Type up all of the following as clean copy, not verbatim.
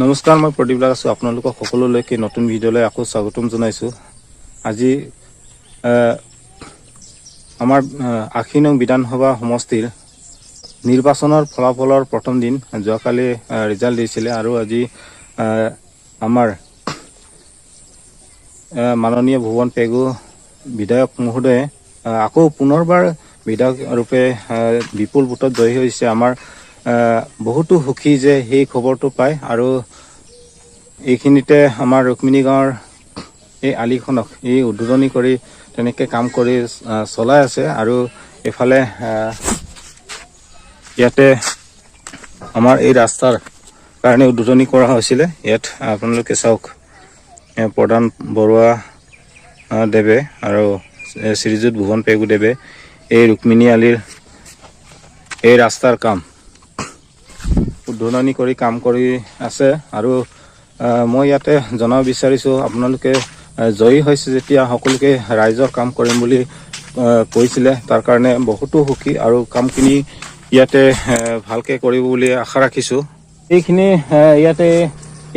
নমস্কাৰ, মই প্ৰদীপ দাস আছোঁ। আপোনালোকক সকলোলৈকে নতুন ভিডিঅ'লৈ আকৌ স্বাগতম জনাইছোঁ। আজি আমাৰ ৮০ নং বিধানসভা সমষ্টিৰ নিৰ্বাচনৰ ফলাফলৰ প্ৰথম দিন। যোৱাকালি ৰিজাল্ট দিছিলে আৰু আজি আমাৰ মাননীয় ভুৱন পেগু বিধায়ক মহোদয়ে আকৌ পুনৰবাৰ বিধায়ক ৰূপে বিপুল ভোটত জয়ী হৈছে। আমাৰ বহুতো সুখী যে সেই খবৰটো পায় আৰু এইখিনিতে আমাৰ ৰুক্মিণী গাঁৱৰ এই আলিখনক এই উদ্বোধনী কৰি তেনেকৈ কাম কৰি চলাই আছে আৰু এইফালে ইয়াতে আমাৰ এই ৰাস্তাৰ কাৰণে উদ্বোধনী কৰা হৈছিলে। ইয়াত আপোনালোকে চাওক, প্ৰধান বৰুৱা দেৱে আৰু শ্ৰীযুত ভুৱন পেগু দেৱে এই ৰুক্মিণী আলিৰ এই ৰাস্তাৰ কাম উদ্বোধনী কৰি কাম কৰি আছে। আৰু মই ইয়াতে জনাব বিচাৰিছোঁ, আপোনালোকে জয়ী হৈছে যেতিয়া সকলোকে ৰাইজৰ কাম কৰিম বুলি কৈছিলে, তাৰ কাৰণে বহুতো সুখী আৰু কামখিনি ইয়াতে ভালকৈ কৰিব বুলি আশা ৰাখিছোঁ।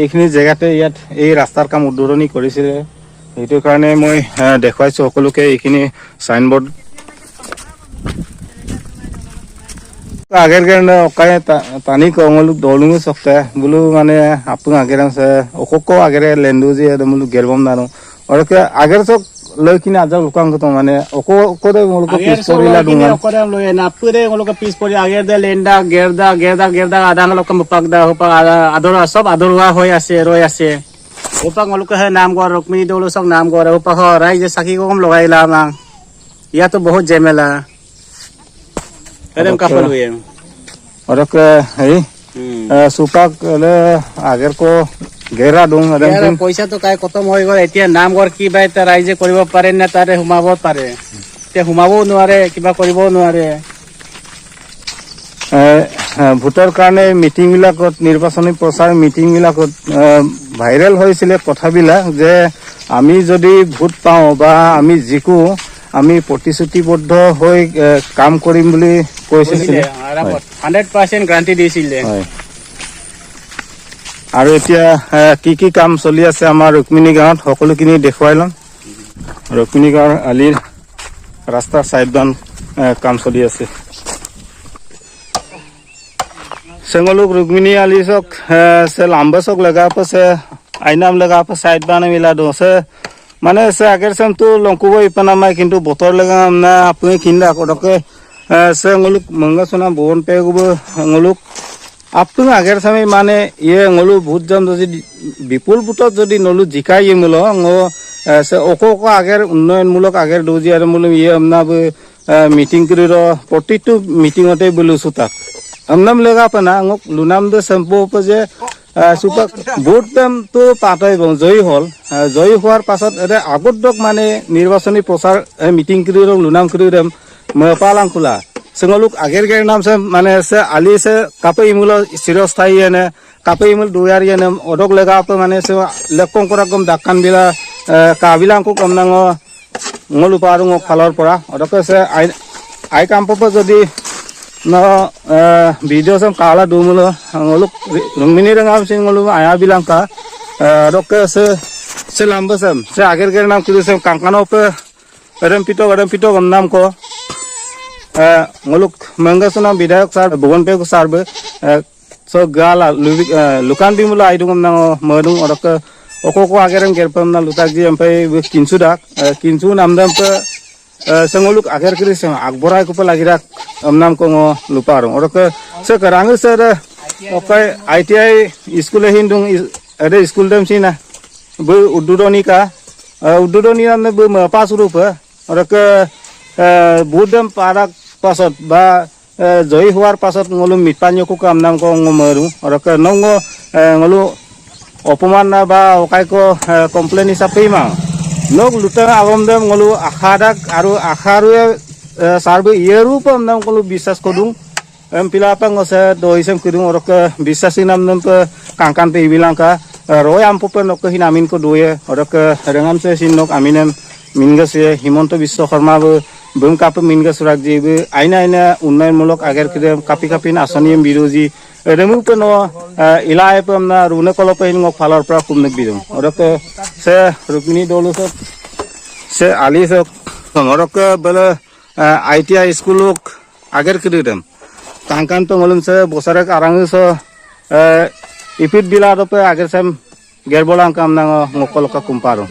এইখিনি জেগাতে ইয়াত এই ৰাস্তাৰ কাম উদ্বোধনী কৰিছিলে, সেইটো কাৰণে মই দেখুৱাইছোঁ সকলোকে। এইখিনি চাইনবোৰ্ড आगे तानी कमलू दोलू सकते बोलू माने आपन आगे से ओको आगे लेंदू जी मुलु गेरबम दानो और के आगे सब लयकिन आजा लुकांग तो माने ओको दे मुलु पीस परिला दुंगा ओको लय ना पुरे मुलु पीस परि आगे दे लेंदा गेरदा आदान लोक मुपाकदा होपा आदर सब आदरवा होय आसे रोय आसे ओपा मुलु के नाम गो रुक्मिणी दोलू सब नाम गो ओपा हो राइज साखी को हम लगाइला मा या तो बहुत जेमेला एकदम कपल हुए और सुपाक आगे को घेरा दूं पैसा तो काय खत्म हो गल एतिया नाम गर कि बाय त राइजे करिब पारे ना तारे हुमाब पारे ते हुमाबो नोवारे किबा करिबो नोवारे भोटर कारणे मीटिंग बिलाकत निर्वाचनी प्रचार मीटिंग बिलाकत भाइरल হৈছিলে কথাবিলাক যে আমি যদি ভোট পাও বা আমি জিকো আমি প্ৰতিশ্ৰুতিবদ্ধ হৈ কাম কৰিম বুলি কৈছিলে 100% গ্যাৰান্টি দিছিলে। আৰু এতিয়া কি কাম চলি আছে আমাৰ ৰুক্মিণী গাঁৱত সকলোখিনি দেখুৱাই লম। ৰুক্মিণী গাঁৱৰ আলিৰ ৰাস্তা সাইডবান কাম চলি আছে। संगलुक रुक्मिणी आली सक से लंबा सक लगा पर से आईनाम लगा पर साइड बाने मिला दो से माने से आगे से हम तो लंकुबो इपना माय किंतु बोतर लगा हमना अपने किंदा कोडके से ngoluk मंगा सोना भुवन पेगुबो ngoluk आपन आगे से माने ये ngoluk भूत जम যদি বিপুল ভোটত যদি নলু জিকাই ইমলো ngो से ओको आगे उन्नयनमूलक आगे दोजी आरो मुलु ये हमना मीटिंग करिरो प्रतिटु मीटिंगते बोलुसु ताक हमनाम लगा पना ngok लुनाम दे सेम्पो पजे सुपा भोट दाम तो पाताय जयी हल जयी होवार पाছত एरे आगतक माने निर्वाचनी प्रचार मीटिंग करिरो लुनाम करिरम मपालां खुला संगलुक आगेर नाम से माने से आली से कापे इमुल चिरस्थायी ने कापे इमुल दुयारी ने ओडक लगा पे माने से लेकं करागम दाकान बिला काबिलां को कमनांग ngolu parung खालर परा ओडक से आई कामप जदि न वीडियो सम काला दुमुलो ngoluk रुक्मिणी रंगाम सिंह ngolu आया बिलां का ओडक से लंबा सम से आगेर नाम कुदु सम कांकानो पे रम पिटो नाम को ngoluk मंगसना विधायक सार भुवन पेगु सारबे सो गाला लुकान बिमुला आइदुम ना मदुं ओडक ओको आगेरम गेरपम ना लुताक जी एमफाय किन्सु नामदाम पे संगलुक आगेर करि से आकबराय को लागिरा नाम को लुपारो ओडक से Krang sir okay ITI school हिंदुं अरे स्कूल दम सिना बे उद्दुदनी नाम बे पास रूप ओडक बुदम पाराक पासत बा जयी होवार पासत ngolu मिटपानियको काम नाम को मरु ओडक नंगो ngolu अपमान ना बा ओकाय को कम्प्लेन हिसाबै मा नोक लुटा आगम दम ngolu आखादाक आरो आखारुए सारबे येरुप नाम ngolu বিশ্বাস कदुं एम पिलापांग से दोइसम कदुं ओडक বিশ্বাসী नाम नम पे कांकान पे बिलांका रोय आम पे नक हिनामिन को दोये ओडक रंगाम से सिनक आमिनम मिनगसे हिमंत विश्व शर्मा बम काप मिनगस रागजी आइना उन्नयनमूलक आगेर कापी आसनी बिरोजी remove pe no ilai pe na rune kolo pe ngok phalar pra kumnek bidum orok se rukmini dolu sok se ali sok orok bele ITI school ok ager kidem tangkan to ngolum se bosarek arang so ipit bila do pe ager sem gerbolang kam na ngokol ka kumparo